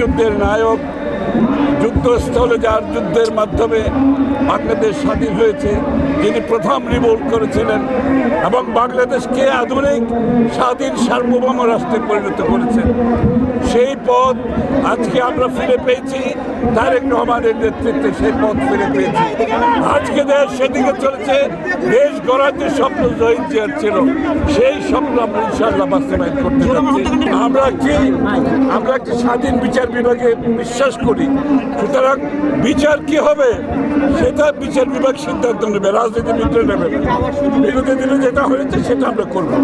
মুক্তিযুদ্ধের নায়ক, যুদ্ধস্থলে যার যুদ্ধের মাধ্যমে বাংলাদেশ স্বাধীন হয়েছে, যিনি প্রথম রিভোল্ট করেছিলেন এবং বাংলাদেশকে আধুনিক স্বাধীন সার্বভৌম রাষ্ট্রে পরিণত করেছেন, সেই পথ আজকে আমরা ফিরে পেয়েছি। তারেক রহমানের নেতৃত্বে সেই পথ ফিরে পেয়েছি। আজকে দেশ সেদিকে চলেছে। দেশ গড়ার যে স্বপ্ন শহীদ জিয়ার ছিল, সেই স্বপ্ন আমরা ইনশাআল্লাহ বাস্তবায়ন করতে যাচ্ছি। আমরা একটি স্বাধীন বিচার বিভাগে বিশ্বাস করি। সুতরাং বিচার কি হবে সেটা বিচার বিভাগ সিদ্ধান্ত নেবে, রাজনীতিবিদরা নেবে। বিরোধী দিনে যেটা হয়েছে সেটা আমরা করবো।